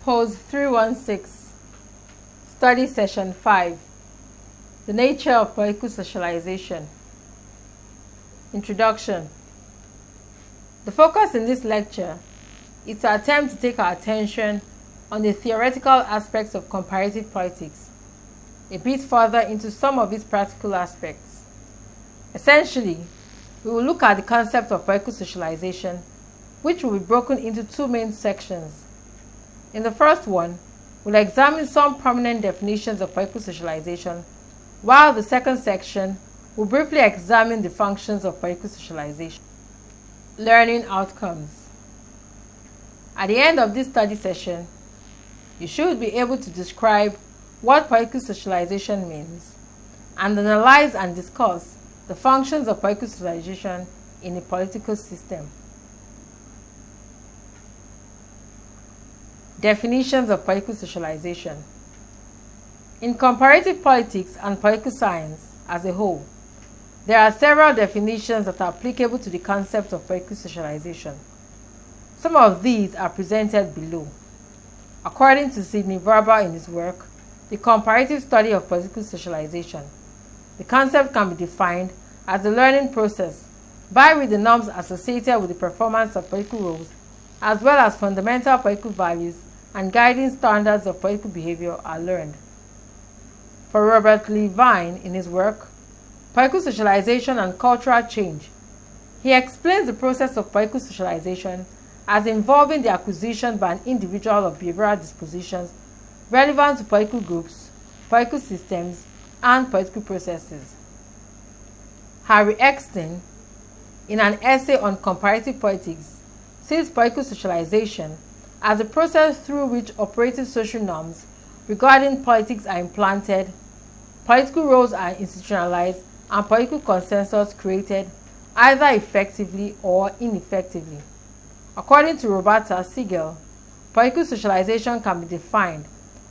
Pose 316, Study Session 5, The Nature of Political Socialization. Introduction. The focus in this lecture is to attempt to take our attention on the theoretical aspects of comparative politics, a bit further into some of its practical aspects. Essentially, we will look at the concept of political socialization, which will be broken into two main sections. In the first one, we'll examine some prominent definitions of political socialization, while the second section will briefly examine the functions of political socialization. Learning outcomes. At the end of this study session, you should be able to describe what political socialization means and analyze and discuss the functions of political socialization in a political system. Definitions of political socialization. In comparative politics and political science as a whole, there are several definitions that are applicable to the concept of political socialization. Some of these are presented below. According to Sidney Verba in his work, The Comparative Study of Political Socialization, the concept can be defined as the learning process by which the norms associated with the performance of political roles, as well as fundamental political values and guiding standards of political behavior, are learned. For Robert Levine in his work, Political Socialization and Cultural Change, he explains the process of political socialization as involving the acquisition by an individual of behavioral dispositions relevant to political groups, political systems, and political processes. Harry Eckstein, in an essay on comparative politics, sees political socialization as a process through which operative social norms regarding politics are implanted, political roles are institutionalized, and political consensus created either effectively or ineffectively. According to Roberta Siegel, political socialization can be defined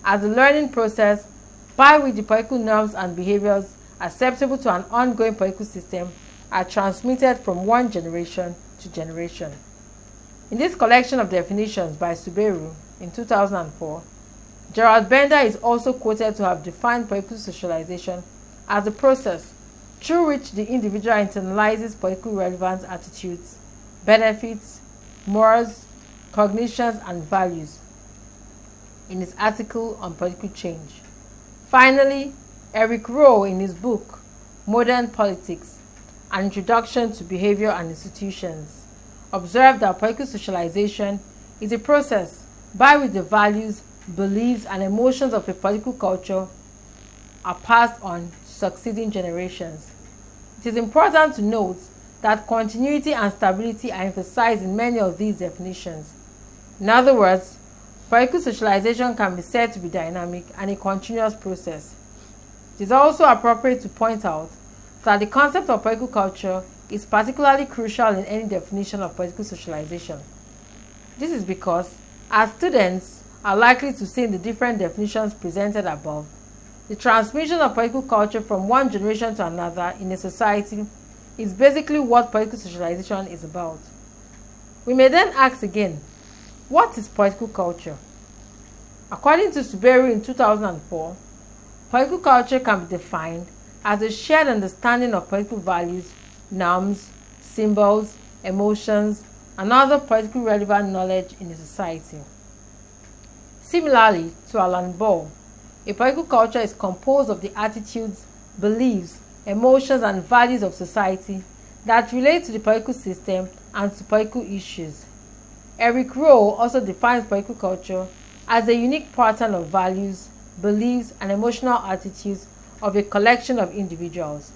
as the learning process by which the political norms and behaviors acceptable to an ongoing political system are transmitted from one generation to generation. In this collection of definitions by Subaru in 2004, Gerald Bender is also quoted to have defined political socialization as the process through which the individual internalizes political relevant attitudes, benefits, morals, cognitions, and values in his article on political change. Finally, Eric Rowe in his book, Modern Politics, An Introduction to Behavior and Institutions, observed that political socialization is a process by which the values, beliefs, and emotions of a political culture are passed on to succeeding generations. It is important to note that continuity and stability are emphasized in many of these definitions. In other words, political socialization can be said to be dynamic and a continuous process. It is also appropriate to point out that the concept of political culture is particularly crucial in any definition of political socialization. This is because, as students are likely to see in the different definitions presented above, the transmission of political culture from one generation to another in a society is basically what political socialization is about. We may then ask again, what is political culture? According to Subaru in 2004, political culture can be defined as a shared understanding of political values, norms, symbols, emotions, and other politically relevant knowledge in a society. Similarly to Alan Ball, a political culture is composed of the attitudes, beliefs, emotions, and values of society that relate to the political system and to political issues. Eric Rowe also defines political culture as a unique pattern of values, beliefs, and emotional attitudes of a collection of individuals.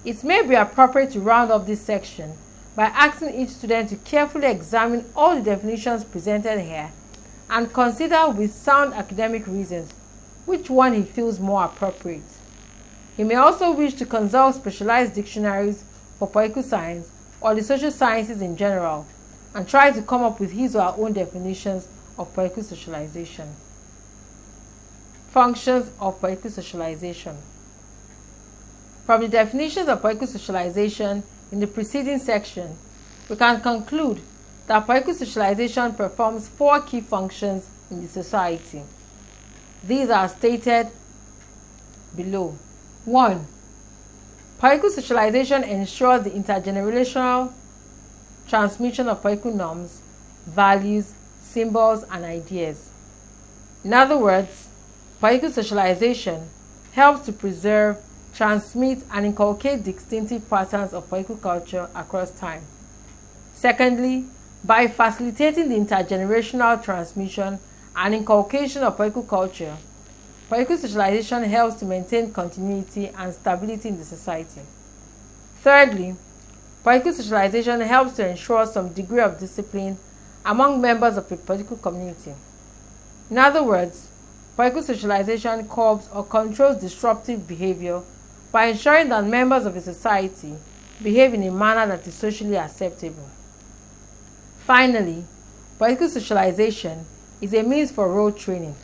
It may be appropriate to round up this section by asking each student to carefully examine all the definitions presented here and consider with sound academic reasons which one he feels more appropriate. He may also wish to consult specialized dictionaries for political science or the social sciences in general and try to come up with his or her own definitions of political socialization. Functions of political socialization. From the definitions of political socialization in the preceding section, we can conclude that political socialization performs four key functions in the society. These are stated below. 1. Political socialization ensures the intergenerational transmission of political norms, values, symbols, and ideas. In other words, political socialization helps to preserve, transmit, and inculcate distinctive patterns of political culture across time. Secondly, by facilitating the intergenerational transmission and inculcation of political culture, political socialization helps to maintain continuity and stability in the society. Thirdly, political socialization helps to ensure some degree of discipline among members of a political community. In other words, political socialization curbs or controls disruptive behavior by ensuring that members of a society behave in a manner that is socially acceptable. Finally, political socialization is a means for role training.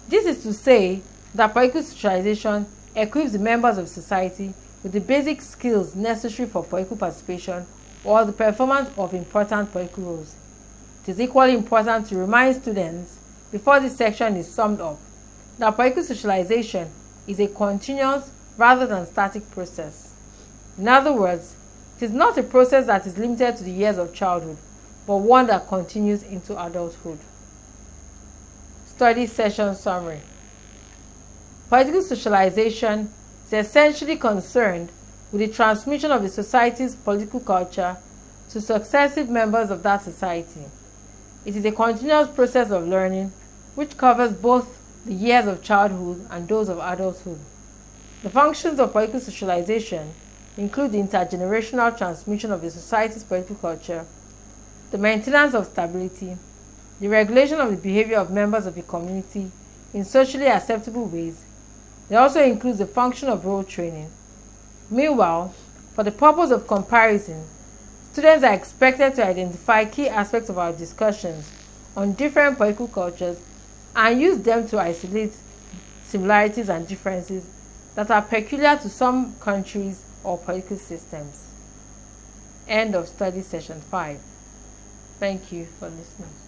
This is to say that political socialization equips the members of society with the basic skills necessary for political participation or the performance of important political roles. It is equally important to remind students, before this section is summed up, that political socialization is a continuous rather than static process. In other words, it is not a process that is limited to the years of childhood, but one that continues into adulthood. Study session summary. Political socialization is essentially concerned with the transmission of the society's political culture to successive members of that society. It is a continuous process of learning which covers both the years of childhood and those of adulthood. The functions of political socialization include the intergenerational transmission of the society's political culture, the maintenance of stability, the regulation of the behavior of members of the community in socially acceptable ways. It also includes the function of role training. Meanwhile, for the purpose of comparison, students are expected to identify key aspects of our discussions on different political cultures and use them to isolate similarities and differences that are peculiar to some countries or political systems. End of study session 5. Thank you for listening.